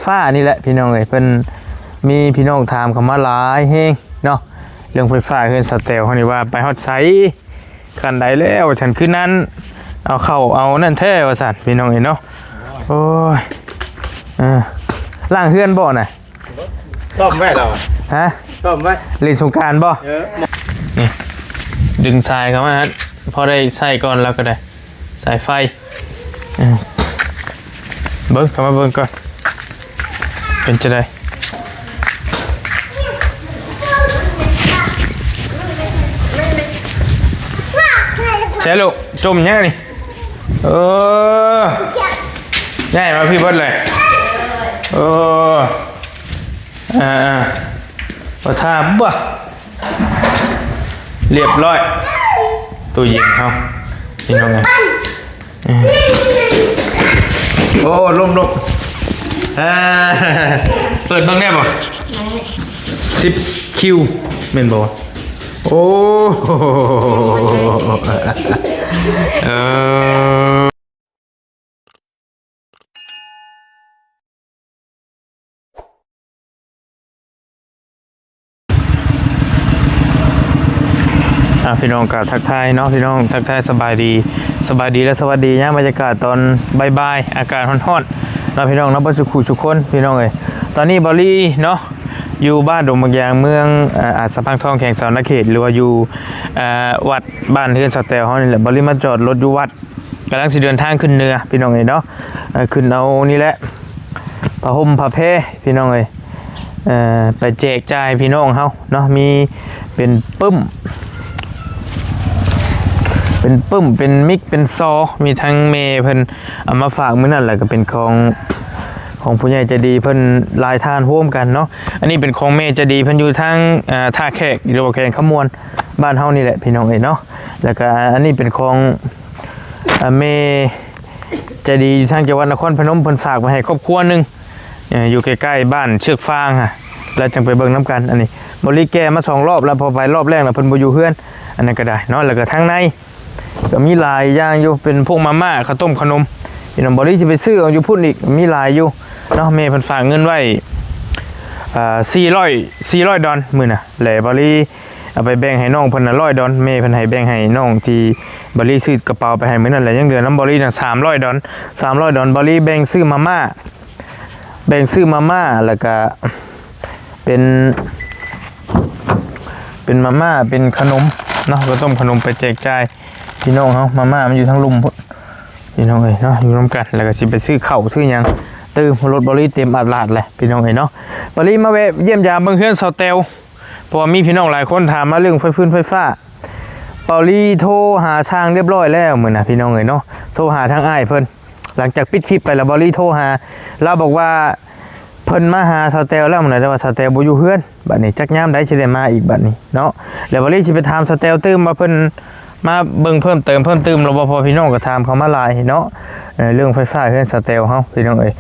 ฟ้านี่แหละพี่น้องเอ้ยเพิ่นมีพี่น้องถามเข้ามาหลายแฮงเนาะเรื่องไฟฟ้าเฮือนสแตลเฮานี่ว่าไปฮอดไสคันใดแล้วฉันคือนั้นเอาเข้าเอานั่นแท้ว่าซั่นพี่น้องเอ้ยเนาะโอ้ยล่างเฮือนบ่น่ะต้มไว้เราฮะต้มไว้เล่นสงกรานต์บ่นี่ดึงสายเข้ามาฮะพอได้ใส่ก่อนแล้วก็ได้สายไฟเบิ่งเข้ามาเบิ่งก่อนเป็นจะได้ใช่ลูกจมยังนี่ง่ายมาพี่เบิดเลยประทาบ่เรียบร้อยตู้เย็นเขานี่น้องไงโอ้ลมเปิดบ้างแน่บ่10 คิวเมนบ่โอ้พี่น้องกับทักทายเนาะพี่น้องทักทายสบายดีและสวัสดีนะบรรยากาศตอนบ่ายๆอากาศร้อนๆเราพี่น้องนับว่าสุขุสุขคนพี่น้องเลยตอนนี้บอลลี่เนาะอยู่บ้านดงบางยางเมืองสะพานทองแข่งสาวนักเขตหรือว่าอยู่วัดบ้านเฮือนสแตลเขานี่แหละบอลลี่มาจอดรถอยู่วัดกำลังสิเดินทางขึ้นเหนือพี่น้องเลยเนาะขึ้นเอานี่แหละผ้าห่มผ้าแพรพี่น้องเลยไปแจกจ่ายพี่น้องเขาเนาะมีเป็นปึ้มเป็นมิกเป็นซอมีทั้งเมเพิ่นเอามาฝากมื้อนั่นแหละก็เป็นของผู้ใหญ่ใจดีเพิ่นลายทานร่วมกันเนาะอันนี้เป็นของเมใจดีเพิ่นอยู่ทางท่าแขกหรือว่าแขงขมวนบ้านเฮานี่แหละพี่น้องเอ้ยเนาะแล้วก็อันนี้เป็นของเมใจดีทางจังหวัดนครพนมเพิ่นฝากมาให้ครอบครัวนึงอยู่ใกล้ๆบ้านเชือกฟางค่ะแล้วจังไปเบิ่งน้ำกันอันนี้บริแกมา2รอบแล้วพอไปรอบแรกแล้วเพิ่นบ่อยู่เฮือนอันนั้นก็ได้เนาะแล้วก็ทางในก็มีหลายอย่างอยู่เป็นพวกมาม่าข้าวต้มขนมพี่น้องบริจะไปซื้อเอาอยู่พุ่นอีกมีหลายอยู่เนาะเมย์เพิ่นฝากเงินไว้400 ดอลมื้อน่ะแล้วบริเอาไปแบ่งให้น้องเพิ่นน่ะ100 ดอลเมย์เพิ่นให้แบ่งให้น้องที่บริซื้อกระเป๋าไปให้มื้อนั้นแหละยังเหลือน้ำบริน่ะ300 ดอลบริแบ่งซื้อมาม่าแล้วก็เป็นมาม่าเป็นขนมเนาะก็ต้มขนมไปแจกจ่ายพี่น้องเขามาม่ามันอยู่ทั้งลุมพี่น้องเอ้ยเนาะอยู่ร่วมกันแล้วก็สิไปซื้อข้าวซื้อหยังตื่นรถบริเต็มอัดลาดเลยพี่น้องเอ้ยเนาะบริมาแวะเยี่ยมยามเบิ่งเฮือนสแตลเพราะว่ามีพี่น้องหลายคนถามมาเรื่องไฟฟ้าบริโทรหาช่างเรียบร้อยแล้วเหมือนนะพี่น้องเอ้ยเนาะโทรหาทางอ้ายเพิ่นหลังจากปิดคลิปไปแล้วบริโทรหาเราบอกว่าเพิ่นมาหาสแตลแล้วเหมือนแต่ว่าสแตลบ่อยู่เฮือนบัดนี้จักยามได้สิได้มาอีกบัดนี้เนาะแล้วบริสิไปถามสแตลตื่มมาเพิ่นมาเบิ่งเพิ่มเติมรปภพี่น้องก็ถามเขามาหลายเนาะเรื่องไฟฟ้าเฮือนสแตลเฮาพี่น้องเอ้ย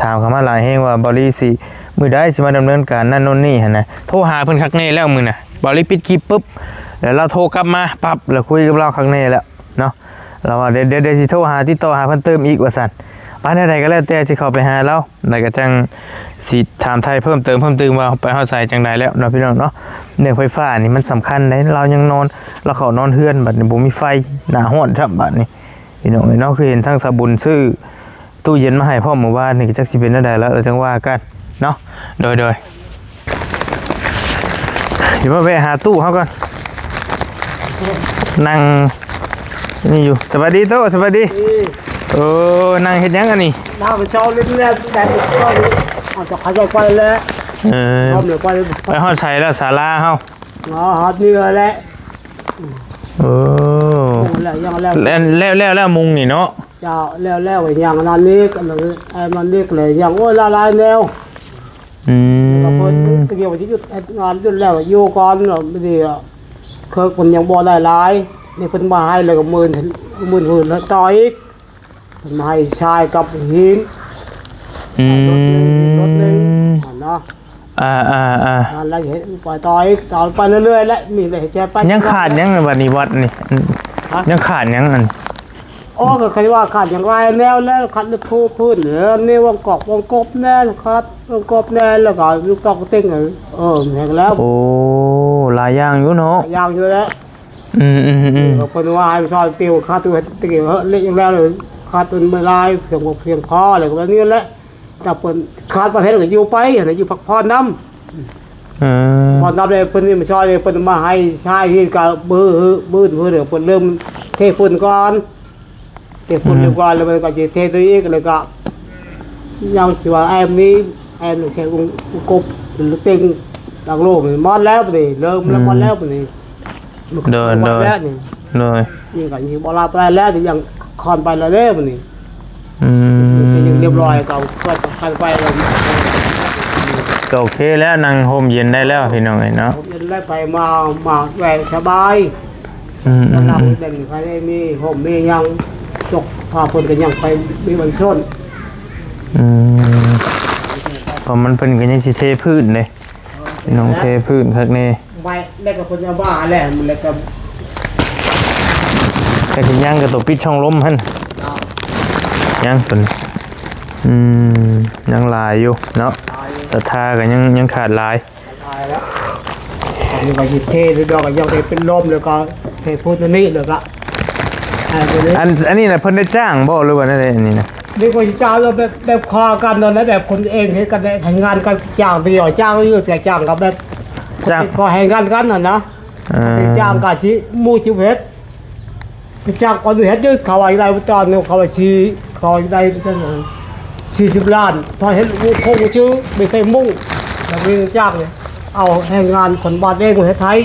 ถามเขามาหลายแฮงว่าบริสิมื้อใดสิมาดำเนินการนั่นโน่นนี่หั่นน่ะโทรหาเพิ่นคักแน่แล้วมื้อน่ะบริปิดคลิปปุ๊บแล้วเราโทรกลับมาปั๊บแล้วคุยกับเราคักแน่แล้วเนาะเราว่าเดี๋ยวสิโทรหาติดต่อหาเพิ่นเติมอีกว่าซั่นปานใดก็แล้วแต่สิเข้าไปหาเราแล้วก็จังสิถามไทยเพิ่มเติมว่าไปเฮาใส่จังไดแล้วเนาะพี่น้องเนาะเรื่องไฟฟ้านี่มันสำคัญได้เรายังนอนเราเข้านอนเฮือนบัดนี้บ่มีไฟหน้าร้อนจับบัดนี้พี่น้องเนาะคือเห็นทั้งสบุญซื้อตู้เย็นมาให้พ่อเมื่อวานนี่จักสิเป็นจังไดแล้วจังว่ากันเนาะโดยเดี๋ยวมาแวะหาตู้เฮาก่อนนั่งนี่อยู่สวัสดีโตสวัสดีนั่งเฮ็ดยังอันนี้น้าไปเช่าเล่นแรกแต่ก็เอาจะขายไปแล้วไปฮอดใส่แล้วศาลาเฮาฮอดเนื้อแล้วแล้วมุงนี่เนาะเจ้าแล้วอย่างนั้นนี่ไอ้มันนี่เลยอย่างโอ้ยละลายแนวก็เพิ่นเกี่ยวกับที่งานจนแล้วอยู่ก่อนเนาะไม่ดีเคยคนยังบ่ได้หลายนี่เพิ่นมาให้เลยก็10,000แล้วต่ออีกมาให้ชายกับหินรถนึงเนาะอะไรเห็นปล่อยต่อไปเรื่อยๆแล้วมีอะไรแช่ไปยังขาดยังบัดนี้วัดนี่ยังขาดยังอัน โ อ้ก็เคยว่าขาดอย่างไรแนวแล้วขัดลูกทูพื้นนี่วงกอกวงกบแน่คัดวงกบแน่แล้วก็ลูกตอกเต้งเห็นแล้ว โอ้หลายอย่างอยู่เนาะ ยาวอยู่แล้วคนว่าให้ซอยเตียวขาดตัวเตียวเล็กอย่างแล้วเลยขาดตัวไม่ลายเพียงพออะไรก็แบบนี้แหละแต่เปิดขาดประเทศก็อยู่ไปอยู่พักผ่อนน้ำพอน้ำเลยเพิ่นนี่มาซอยเลยเพิ่นมาให้ชายที่กับบื้อเพื่อเดี๋ยวเพิ่นเริ่มเทฝุ่นก่อนเทฝุ่นเรียบร้อยแล้วมันก็จะเทตัวอีกเลยก็ยังชื่อว่าแอมนี้แอมใช้กบหรือเต็งต่างโลกมอดแล้วนี่เริ่มแล้วมอดแล้วนี่เดินเลยนี่ก็ยังบลาไปแล้วแต่ยังคอนไปแล้วเด้อนี่ยังเรียบร้อยก็ค่อยไปเลย ก็โอเคแล้วนั่งโฮมเย็นได้แล้วพี่น้องเนาะ ผมจะได้ไปมาแหวกสบายนั่งเด่นใครได้มีผมมียังจกพาคนกันยังไปมีบางช่วงพอมันเป็นกันยังสิเทพื้นเลยพี่น้องเทพื้นคักนี่ไปแล้วก็คนจะบ้าแหละมันแล้วก็แต่กินย่างกับตัวปิดช่องลมหั่นย่างเป็นยังลายอยู่เนาะศรัทธากันยังขาดลายแล้วอันนี้ก็ยิเทหรือดอกก็ยังเป็นลมเลยก็เทพูดนี่เลยก็อันนี้นะเพิ่นได้จ้างบ่หรือว่าอะไรอันนี้นะนี่ก็จ้างแบบคอกันนั่นแหละแบบคนเองให้กันทำงานกันจ้างตีหน่อยจ้างอยู่แต่จ้างกับแบบจ้างก็ให้งานกันน่ะนะจ้างกับที่มูชิเวทจ้างคนเฮ็ดยืดเขาอะไรตอนนึงเขาชี้เขาได้จัง40 ล้านพอเห็นคงชื่อไม่ใช่มุ่งแล้วมีจ้างเลยเอาให้งานคนบ้านเองประเทศไทย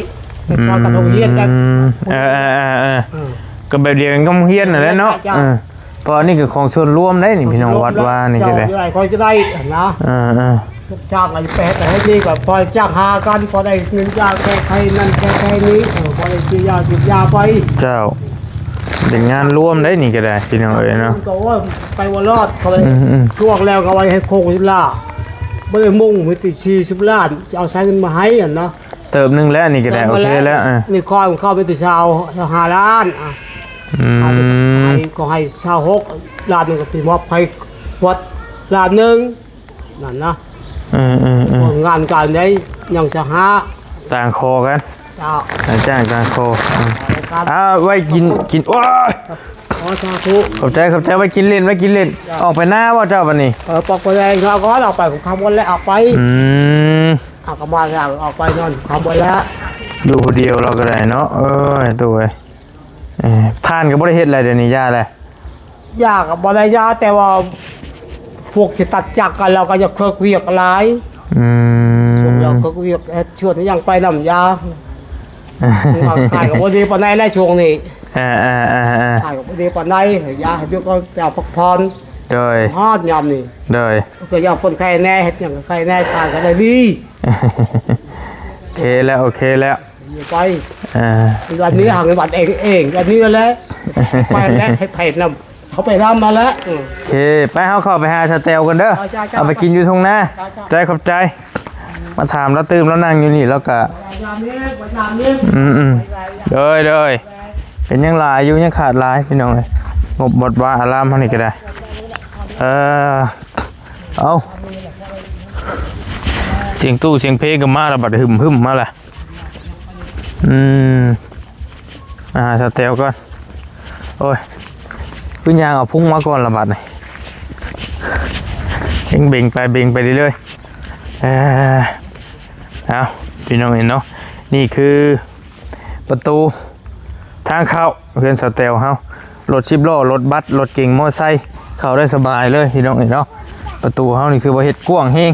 ชาวกระทงเฮียนกันก็แบบเดียวกันก็เฮียนนั่นแหละเนาะเพราะนี่คือของส่วนรวมได้นี่พี่น้องวัดว่านี่จะได้คอยจะได้นะจ้างอะไรไปแต่ให้ดีกว่าพอจ้างหากันพอได้เงินจ้างแค่ใครนั่นแค่นี้พอได้ซื้อยาจิบยาไปเจ้าเป็นงานร่วมได้นี่ก็ได้พี่น้องเอ้ยเนาะก็ว่าไปวันรอดเขาเลยช่วงแล้วก็ไว้ให้โคง10 ล้านไม่ได้มุ่งมีติ40 ล้านจะเอาใช้เงินมาให้อ่ะเนาะเติมนึงแล้วนี่ก็ได้โอเคแล้วนี่คอยของเข้าไปติชาว5 ล้านก็ให้ชาว6 ล้านนึงก็ติมอบให้วัดล้านนึงนั่นนะงานการได้ยังจะหาต่างคอกันจ้างต่างคอไว้กินโอ้ยขอบใจไว้กินเล่นออกไปหน้าว่าเจ้าวันนี้ปอกไปแดงเราก็ออกไปของคำวันแล้วออกไปออกมาแล้วออกไปนอนคำวันแล้วอยู่คนเดียวเราก็ได้เนาะตัวทานกับบริเฮ็ดอะไรเดี๋ยวนี้ยาอะไรยากับบริยาแต่ว่าพวกที่ตัดจักกันเราก็จะเคิร์กเวียกหลายช่วงเราเคิร์กเวียกชวนยังไปนำยาขายกับบริปนัยได้ช่วงนี้ขายกับบริปนัยยาให้เพื่อก็จะพักผ่อนโดยฮอดยำนี่โดยก็ยังคนไข้แน่เห็ดอย่างไข้แน่ขายกันได้ดีโอเคแล้วไปวันนี้หางบัตรเองวันนี้ก็แล้วไปแล้วให้ไผ่นำเขาไปทำมาแล้วโอเคไปเข้าไปหาชาเตลกันเด้อเอาไปกินอยู่ทุ่งนาใจขอบใจมาถามแล้วตื่มแล้วนั่งอยู่นี่แล้วก็เลยเป็นยังลายอยู่ยังขาดลายพี่น้องเลยงบบทว่าอารามเท่านี้ก็ได้เอาเสียงตู้เสียงเพลงก็มาแล้วบัดหึมมาละสเตลก่อนโอ้ยขึ้นยางเอาพุ่งมาก่อนละบัดนี่เบ่งไปเรื่อยๆเอาพี่น้องเห็นเนาะนี่คือประตูทางเข้าเพื่อนสเตลเฮารถ10 ล้อรถบัสรถเก่งมอไซค์เข้าได้สบายเลยพี่น้องเห็นเนาะประตูเฮานี่คือว่าเฮ็ดกว้างแฮง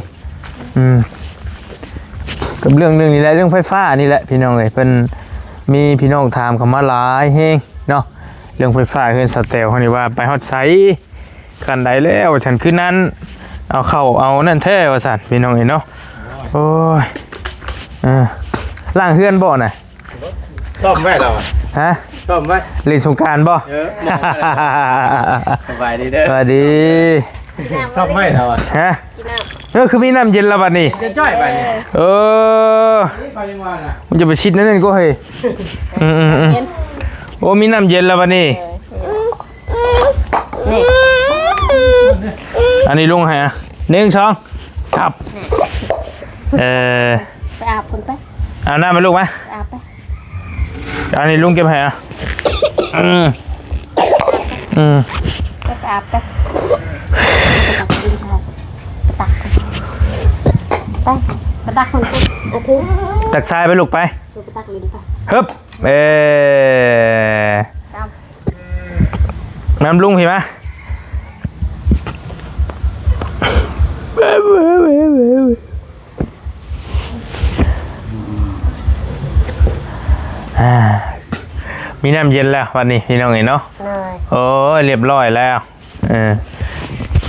กับเรื่องนี่แหละเรื่องไฟฟ้านี่แหละพี่น้องเอ้ยเพิ่นมีพี่น้องถามเข้ามาหลายแฮงเนาะเรื่องไฟฟ้าเพื่อนสเตลเฮานี่ว่าไปฮอดไสคันใดแล้วฉันคือนั้นเอาเข้าเอานั่นแท้ว่าซั่นพี่น้องเอ้ยเนาะโอ้ยล่างเฮือนบ่น่ะชอบไหมเราฮะชอบไหมเล่นสงกรานต์บ่สบายดีเด้อสวัสดีชอบไหมเราฮะคือมีน้ำเย็นแล้วบัดนี้จะจ้อยไปนี่มันจะไปชิดนั่นก็เฮ้ยโอ้มีน้ำเย็นแล้วบัดนี้ นี่ อันนี้ลุงให้อ่ะ1 2ครับไปอาบคนไป เอาหน้ามาลูกไหม ไปอาบไป อันนี้ลุงเก็บให้อ่ะอืม ไปอาบไปไปตักคนไปโอเค ตักทรายไปลูกไป ไปตักลิ้นไป ฮึบตาม น้ำลุงพี่มะมีน้ำเย็นแล้ววันนี้พี่น้องเห็นเนาะ เลย โอ้ยเรียบร้อยแล้ว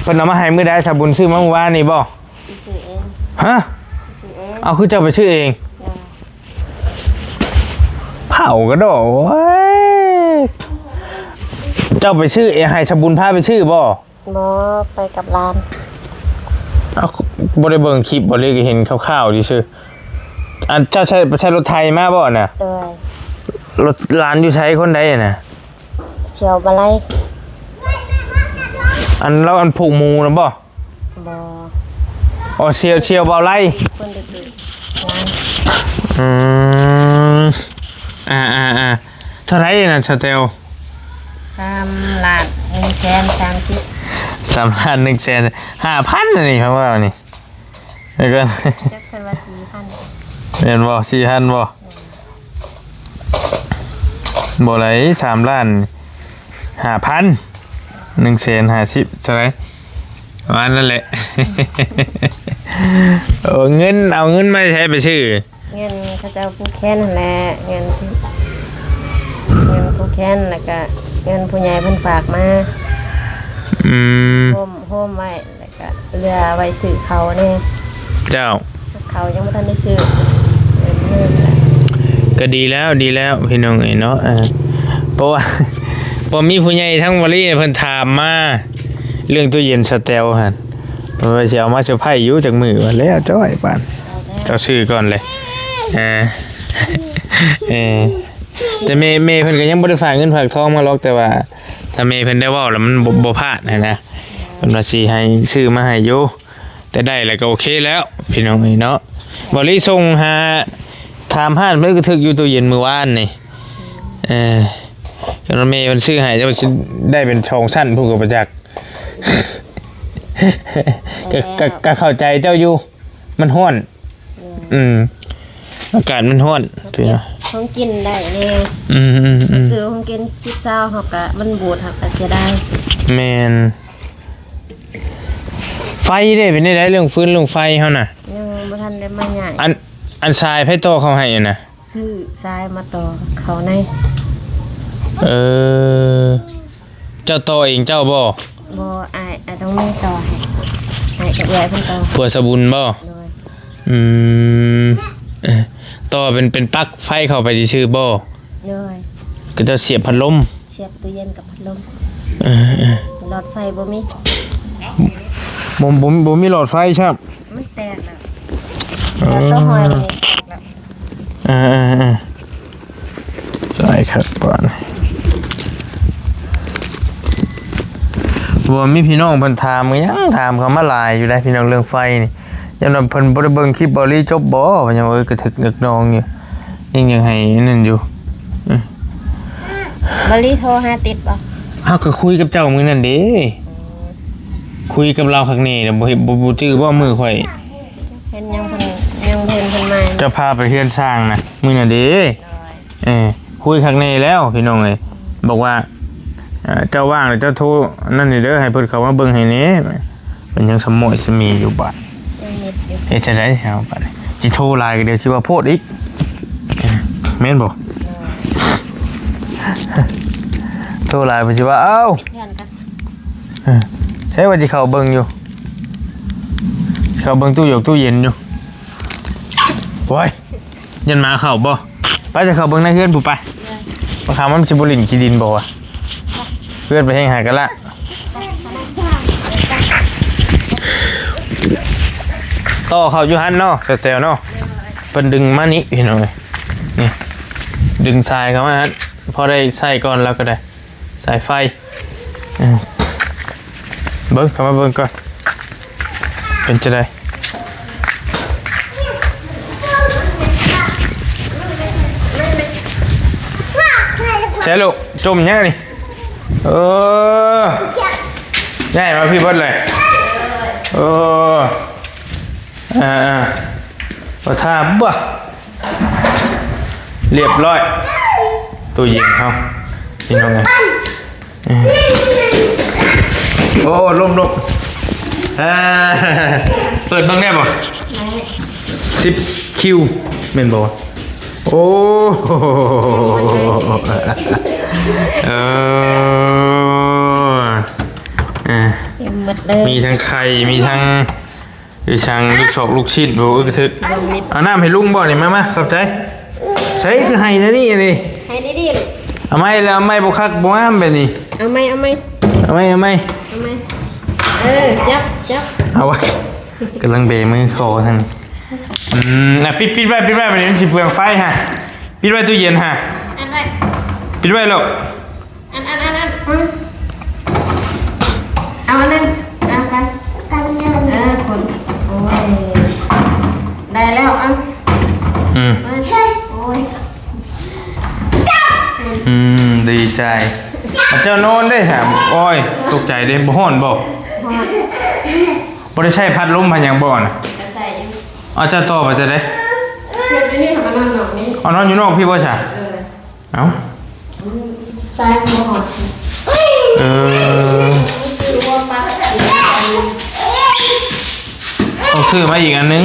เพิ่นเอามาให้มื้อใดถ้าบุญซื้อมาเมื่อวานนี่บ่ ซื้อเอง ฮะ ซื้อเอง เอาคือเจ้าไปชื่อเองเผาก็ดอกเว้ยเจ้าไปชื่อเองให้สบุญพาไปชื่อบ่ หมอไปกับร้าน เอาบ่ได้เบิ่งคลิปบ่เลยก็เห็นคร่าวๆดิซื่ออันเจ้าใช้รถไทยมาบ่น่ะ เลย รถร้านอยู่ใช้คนใดน่ะ เชียวบะไล อันเราอันผูกหมูนะบ่ บอ อ๋อเชียวเบาไล่ คนเด็กๆร้าน อืมเท่าไหร่น่ะสเตล 3 ล้าน130,000 3 ล้าน1แสน5,000นี่ครับว่านี่แล้วก็ จักเพิ่นว่า4,000 เรียนบ่4,000บ่บ่ไหล3 ล้าน5,000 1แสน50เท่าไหร่ประมาณนั่นแหละ เอาเงินมาใช้ไปชื่อ เงินเขาจะเอาผู้แค้นนั่นแหละเงินผู้แค้นแล้วก็เงินผู้ใหญ่เพิ่นฝากมา อืม โฮมไว้แล้วก็เรือไว้ซื้อเขาเนี่ย เจ้า เขายังไม่ทันได้ซื้อเงินแหละ ก็ดีแล้วพี่น้องเอ้ยเนาะเพราะว่า พอมีผู้ใหญ่ทั้งวลีเพิ่นถามมาเรื่องตู้เย็นสเตลหั่นว่าสิเอามาเซอร์ไพรส์อยู่จากมือว่าแล้วจ้อยปานเจ้าซื้อก่อนเลยแต่เมย์เพิ่นก็ยังบ่ได้ฝากเงินฝากทองมาหรอกแต่ว่าถ้าเมย์เพิ่นได้เว้าแล้วมันบ่พลาดนะเพิ่นว่าสิให้ซื้อมาให้อยู่แต่ได้แล้วก็โอเคแล้วพี่น้องเอ้ยเนาะบ่ลีส่งหาถามห้านเพิ่นก็ถึกอยู่ตู้เย็นมื้อวานนี่จนเมย์มันซื้อให้เจ้าสิได้เป็นชองสั้นผู้กับประจักษ์ ก็เข้าใจเจ้าอยู่มันห้อนอากาศมันห้อนพี่น้อง ของกินได้เนี่ย ซื้อของกินชิปเช้าเขาก็มันบูดเขาก็เสียดาย แมนไฟได้เป็นได้เรื่องฟื้นเรื่องไฟเฮาน่ะ ยังบ่ทันได้มาใหญ่ อันทรายไผโตเขาให้น่ะ ซื้อทรายมาต่อเขาใน เจ้าโตเองเจ้าบ่ บ่อายต้องมีต่อให้กับยายเพิ่นต่อ ผัวสบุญบ่ โดย ต่อเป็นปลั๊กไฟเข้าไปซื่อๆบ่ โดย ก็จะเสียบพัดลม เสียบตู้เย็นกับพัดลมหลอดไฟบ่มี บ่มีหลอดไฟครับ มันแตกแล้วแล้วต้องหอยมันนี่แตกแล้ว ใช่ครับก่อนบ่มีพี่น้องเพิ่นถามก็ยังถามเขามาหลายอยู่ได้พี่น้องเรื่องไฟนี่ยามนั้นเพิ่นบ่ได้เบิ่งคลิปบ่ลีจบบ่ว่าหยังกระทึกนึกนองอยู่ยังให้นั่นอยู่ บ่รีโทรหาติดบ่ เฮาก็คุยกับเจ้ามื้อนั้นเด้คุยกับเราข้างนี้น่ะบ่จื้อบ่มือข่อย เห็นยังเพิ่นมา จะพาไปเฮือนสร้างนะมื้อนั้นเด้คุยข้างในแล้วพี่น้องเอ้ยบอกว่าเจ้าว่างหรือเจ้าโทรนั่นนี่เด้อให้เพิ่นเข้ามาเบิ่งให้แหน่มันยังสมอยสมีอยู่บัด ยังนิดอยู่ เฮ็ดจังได๋เฮาบัดสิโทรไลน์ก็เดี๋ยวสิว่าโพดอีกแม่นบ่โทรไลน์เพิ่นสิว่าเอ้า เพื่อนกัน ใช่ว่าสิเข้าเบิ่งอยู่เข้าเบิ่งตู้ตู้เย็นอยู่โอ้ยยันมาเข้าบ่ไปจะเข้าเบิ่งในเฮือนผู้ไปบางครั้งมันสิบ่ลิ้นขี้ดินบ่วะเพื่อนไปแห่งหากันละต่อเข้าอยู่หันเนาะแถวๆเนาะเพิ่นดึงมานี่พี่น้องนี่ดึงสายเข้ามาฮะพอได้ใส่ก่อนแล้วก็ได้สายไฟ เบิ้งเข้ามาเบิ้งก่อนเป็นจะได้ใช่ลูกจมยังนี่ง่ายมาพี่เบิ้ลเลยพอท่าบ่เรียบร้อยตู้เย็นเขานี่น้องไงโอ้ลมเปิดบ้างได้ป่ะ10 คิวเมนบอลโอ้มีทั้งไข่มีทั้งช่างลูกศอกลูกชิ้นโอ้ยกระทึกเอาน้ำให้ลุงบ่นี่มาขอบใจใช้คือให้นะนี่นี่ ให้ได้ดิลูก เอาไม่แล้วไม่บุคักบุ้ามแบบนี้ เอาไหม จับ เอาไว้กำลังเบมือคอทางปิดไว้แบบนี้มันสิเปลืองไฟฮะปิดไว้ตู้เย็นฮะ อันไร ปิดไว้ลูก อันเอาอันนั้นเอาไปคนโอ้ยได้แล้วอันโอ้ย ดีใจเจ้าโน่นได้ฮะโอ้ยตกใจเด้บ่ฮ้อนบ่ได้ใช้พัดลมพันยังบ่น่ะเอาจะต่อไปจะได้ เสียบอยู่นี่ทำไมนอนหนอกนี้ เอานอนอยู่นอกพี่บ่ใช่เอ้า ใส่หัวหอดซื้อว่าปลา ต้องซื้อมาอีกอันนึง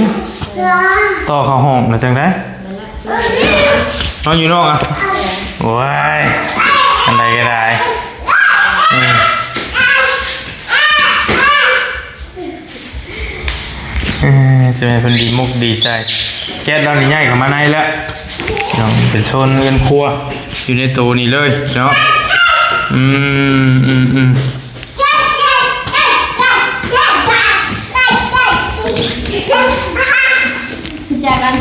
ต่อเข้าห้องนะจังได้นอนอยู่นอกอ่ะโอ้ยอันใดก็ได้จะเป็นดีมุกดีใจแก๊สเรานี่ใหญ่กว่ามาในแล้วเป็นโซนเงินครัวอยู่ในตัวนี่เลยเนาะจากกัน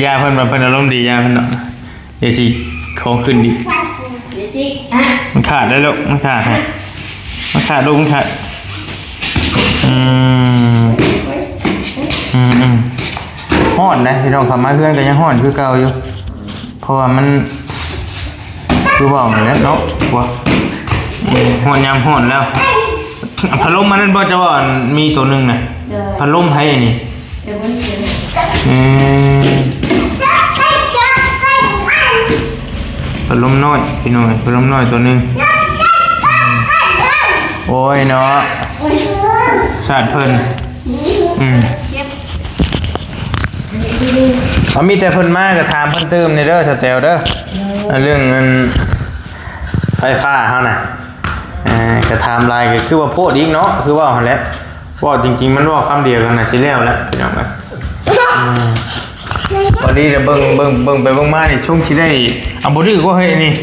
ยาเพิ่นมาเพิ่นอารมณ์ดียาเพิ่นเนาะเดี๋ยวสิของขึ้นดิ เดี๋ยวจิฮะ มันขาดได้ลูกมันขาดฮะมันขาดลูกมันขาดฮ้อนนะพี่น้องขับมาเพื่อนก็ยังฮ้อนคือเก่าอยู่เพราะว่ามันคือบอกอย่างนี้เนาะว่าฮ้อนยามฮ้อนแล้วพัดลมมันนั่นบ่จะว่ามีตัวหนึงน่ะพัดลมให้อันนี้ เดี๋ยวมันเสีย พัดลมน้อยพี่น้องพัดลมน้อยตัวหนึงโอ้ยเนาะสาดเพิ่นเอามีแต่เพิ่นมาก็ถามเพิ่นเติมในเด้อสเตลเด้อเรื่องเงินไฟฟ้าเฮาน่ะก็ถามรายก็คือว่าโพดอีกเนาะคือว่าหั่นแหละว่าจริงๆมันว่าคำเดียวกันน่ะสิแล้วแหละพี่น้องครับวันนี้เดี๋ยวเบิ่งไปเบิ่งมานี่ช่วงสิได้เอาบ่ดื้อก็เฮ้ยนี่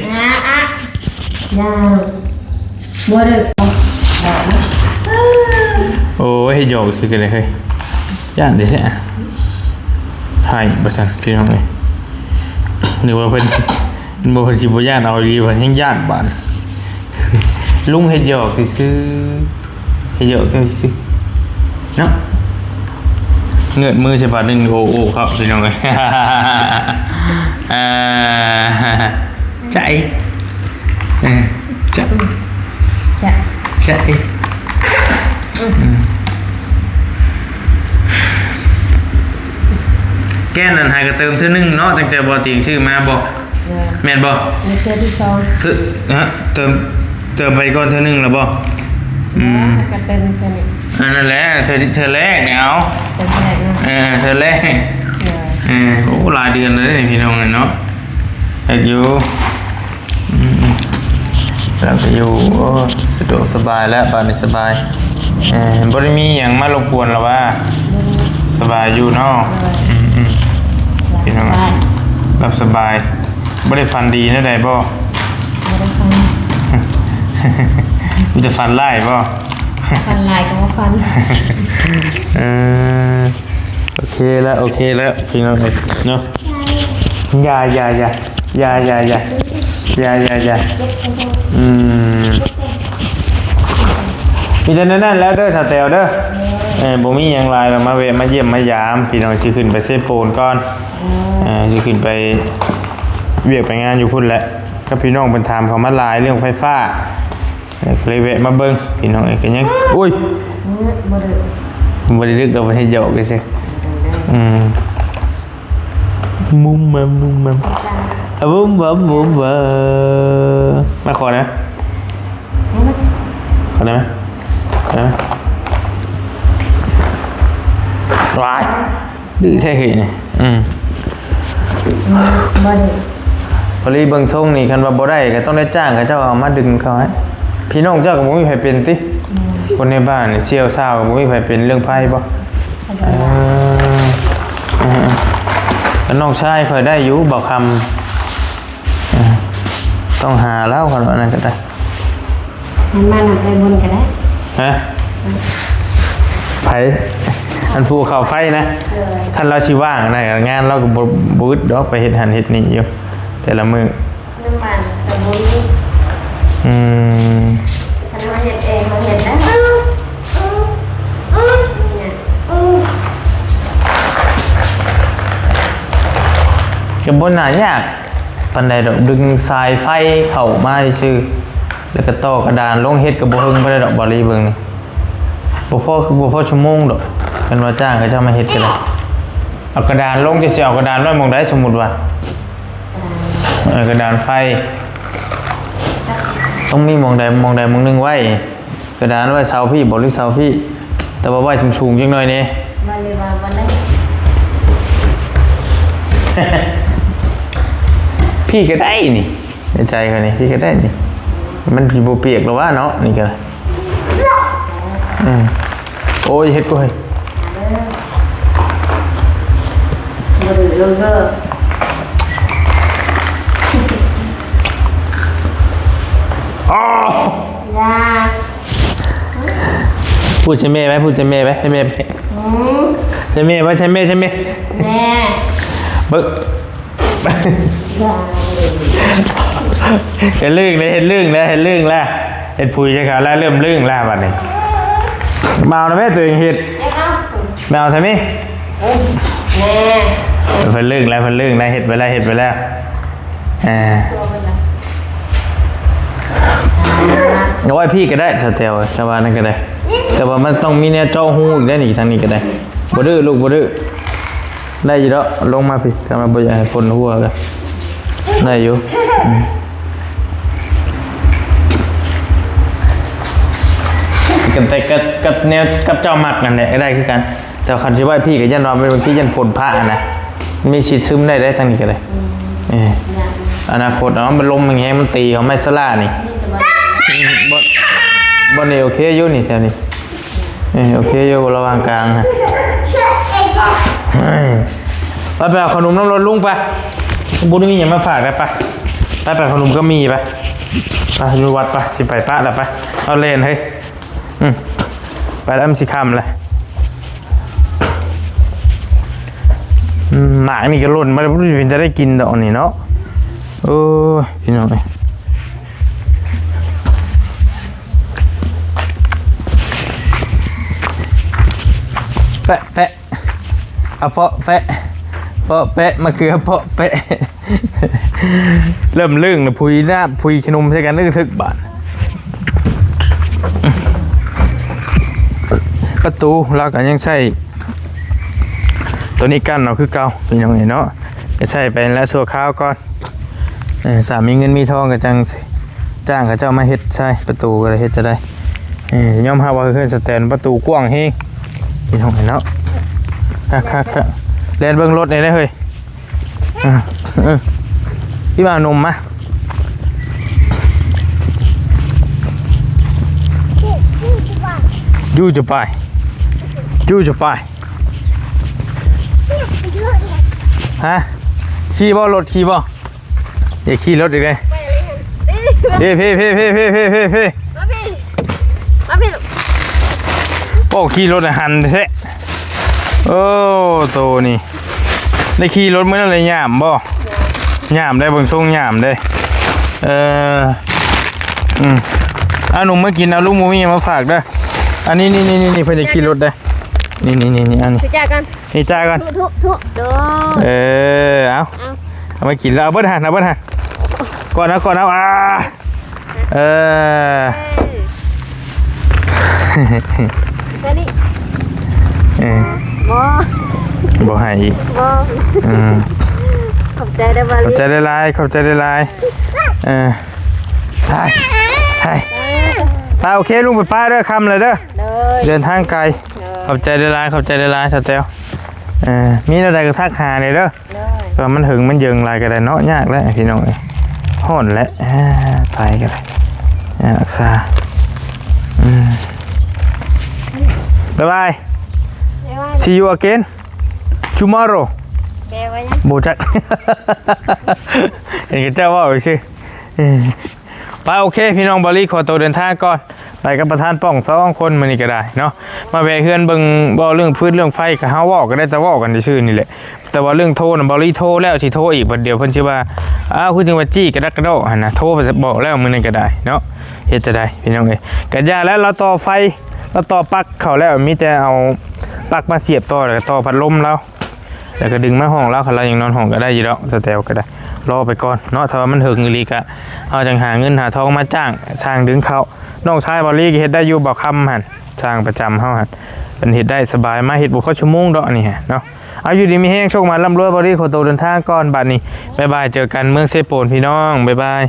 ยาวบัวเด็ก โอ้ยหยอกสิกันเลยเฮ้ยย่านได้แท้ให้บ่ซั่นพี่น้องเอ้ยนึกว่าเพิ่นบ่เพิ่นสิบ่ย่านเอาดีเพิ่นยังย่านบาดลุงเฮ็ดหยอกซื่อๆเฮ็ดหยอกจังซื่อเนาะเงือดมือใช่บาดนึงโอ้ครับพี่น้องเอ้ยใจแก้นั่นหายก็เติมเท่านึงเนาะตั้งแต่บ่ติงชื่อมาบ่แม่นบ่ ในเทือที่สอง คือเติมไปก่อนเท่านึงแล้วบ่ กระเติมเท่านี้ อันนั่นแหละเธอแรกเนี่ยเอา เติมแรกนะ เธอแรกโอ้หลายเดือนแล้วนี่พี่น้องเนาะอยากอยู่เราจะอยู่สะดวกสบายแล้วบ้านนี้สบายบ่ได้มีหยังมารบกวนหรอว่าสบายอยู่เนาะพี่น้องรับสบายบ่ได้ฟันดีนะใดบ่มีแต่ฟันไล่บ่ ฟันลายก็ว่าฟัน โอเคแล้วพี่น้องเนาะอย่ามีแต่นั่นแล้วเด้อสแตลเด้อบ่มีหยังหลายมาเวะมาเยี่ยมมายามพี่น้องสิขึ้นไปเซฟโปนก่อนสิขึ้นไปเวียกไปงานอยู่พุ่นแหละก็พี่น้องเพิ่นถามเขามาหลายเรื่องไฟฟ้าเลยแวะมาเบิ่งพี่น้องก็ยังอุ้ยบ่ได้ลึกดอกบ่ให้หยอกเลยซิมุมมัมบุ้มบัมมาขอนะขอได้ไหมวายดื้อแท้เหยเนี่ยพอรีเบิ่งส่งนี่คันว่าบ่ได้ก็ต้องได้จ้างกับเจ้าเอามาดึงเขาให้พี่น้องเจ้าก็บ่มีไผเป็นติคนในบ้านนี่เชี่ยวชาวก็บ่มีไผเป็นเรื่องไผบ่แล้วน้องชายค่อยได้อยู่บอกคำต้องหาแล้วคนว่านั้นก็ได้มันไปบนก็ได้ฮะไผอันภูเขาไฟนะท่านเราชีว่างนะงานเราก็บูดดอกไปเฮ็ดหันเฮ็ดนี่อยู่แต่ละมื้อน้ำมันตะบุญทำมาเห็ดเองมาเห็ดได้ก็บ่น่ายากปานใดดอกดึงสายไฟเข้ามาซื่อแล้วก็ต่อกระดานลงเฮ็ดก็บ่ฮึงบ่ได้ดอกบ่รีเบิ่งนี่บ่พอชั่วโมงดอกกันว่าจ้างเขาจะมาเฮ็ดก็ได้เอากระดานลงจะสิเอากระดานไว้หม้องใดสมมุติว่ากระดานไฟต้องมีหม้องใดหม้องนึงไว้กระดานไว้เสาพี่บ่หรือเสาพี่แต่ว่าไว้สูงๆจังหน่อยนี่มาเลยว่าบ่ได้พี่ก็ได้นี่ในใจเขานี่พี่ก็ได้นี่มันพี่บ่เปียกหรอวะเนาะนี่ก็โอ้ยเฮ็ดกูเฮ้ยบ่ได้ลงเด้อ๋อยาพูดใช่แม่ไหมให้แม่ใช่แม่ใช่แม่แน่เบิกเห็นลื่นแล้วเห็ดพุยใช่ครับแล้วเริ่มลื่นแล้ววันนี้เมาแล้วแม่ตัวเองเห็ดเมาใช่ไหมแน่เพิ่นลื่นแล้วเห็ดไปแล้วเอาไว้พี่ก็ได้แถวชาวบ้านนั่นก็ได้แต่ว่ามันต้องมีแนวเจาะหูอีกได้หนิทางนี้ก็ได้บ่ดื้อลูกบ่ดื้อได้อยู่แล้วลงมาพี่กำลังบ่อยากให้คนหัวกันได้อยู่กันแต่กับแนวกับเจ้าหมักนั่นแหละได้คือกันแต่คันสิว่าพี่ก็ยันว่าเป็นบางทียันผลพระนะมีฉีดซึมได้ทางนี้ก็ได้อนาคตเนาะมันลมอย่างเงี้ยมันตีเขาไม่สลานี่บ่นี่โอเคอยู่นี่แถวนี้โอเคอยู่ระหว่างกลางฮะไปเอาขนมน้ำรถลุงไปบุญมีอย่างมาฝากได้ปะไปขนมก็มีไปอยู่วัดไปสิไปป้าแล้วไปเอาเล่นเฮ้ยไปแล้วมันสิคำเลยหมากนี่ก็หล่นมาแล้วจะได้กินดอกนี่เนาะโอ้ยพี่น้องแปะเอาเพาะแปะมาคือเพาะแปะเริ่มลื่นเลยพุยขนมใช่กันนึกถึกบาทประตูเราก็ยังใช้ตัวนี้กั้นเราคือเก่าเป็นยังไงเนาะจะใช้ไปแล้วชั่วคราวก่อนสามีเงินมีทองก็จ้างกับเจ้ามาเฮ็ดใช่ประตูก็เลยเฮ็ดจะได้ย่อมหาว่าคือสแตนประตูกว้างเฮงเป็นยังไงเนาะค่ะเล่นเบิ้งรถนี่ได้เฮ้ยพี่บ่าวนมมาจูจะไปฮะขี่บ่รถขี่บ่อย่าขี่รถอีกเลยพี่โอ้ขี่รถหันเท่ โอ้โตนี่ได้ขี่รถมื้อนั้นเลยย่ามบ่ย่ามได้เบิ่งทรงย่ามได้เอาหนุ่มมากินเอาลูกหมูมี่มาฝากเด้ออันนี้นี่เพิ่นจะขี่รถได้นี่อันนี้ พี่จ้ากัน นี่จ่ายก่อน ทุกเด้อ เอามากินแล้วเอาเบิดหันก่อนเอานี่บ่ให้อีกขอบใจได้บาลี ขอบใจได้หลายไปโอเคลุงไปป้าเด้อคำเลยเด้อเดินทางไกลขอบใจได้หลายสเตลมีอะไรก็ทักหาเลยเด้อแต่มันหึงมันเยิงลายก็ได้เนาะยากแล้วพี่น้องห่อนแล้วไปก็ได้อักษาบ๊ายบาย see you again tomorrow แกไว้ยัง โบจัก เห็นกันเจ้าว่าไปสิไปโอเคพี่น้องบอลลี่ขอตัวเดินทางก่อนไปกับประธานป้อง2 คนมานี่ก็ได้เนาะมาแวะเฮือนเบิ่งบ่เรื่องพื้นเรื่องไฟกับเฮาเว้าก็ได้แต่เว้ากันซื่อๆนี่แหละแต่ว่าเรื่องโทรน่ะบอลลี่โทรแล้วสิโทรอีกบัดเดียวเพิ่นสิว่าอ้าวคือจังว่าจี้กระดักกระโดดหั่นน่ะโทรไปบอกแล้วมื้อนั้นก็ได้เนาะเฮ็ดจะได้พี่น้องเอ้ยก็ย่าแล้วเราต่อไฟเราต่อปลั๊กเข้าแล้วมีแต่เอาปลั๊กมาเสียบต่อแล้วก็ต่อพัดลมแล้วก็ดึงมาห้องแล้วคันเรายังนอนห้องก็ได้อยู่ดอกสแตลก็ได้รอไปก่อนเนาะถ้าว่ามันหึงอีหลีก็เอาจังหาเงินหาทองมาจ้างช่างดึงเขาน้องชายบอลลี่เฮ็ดได้อยู่บ่คำหั่นช่างประจำเฮาหั่นเป็นเฮ็ดได้สบายมาเฮ็ดบ่เข้าชั่วโมงดอกนี่ฮะเนาะเอาอยู่ดีมีแห้งโชคมาร่ำรวยบอลลี่ขอตัวเดินทางก่อนบัดนี้บ๊ายบายเจอกันเมืองเซโปนพี่น้องบ๊ายบาย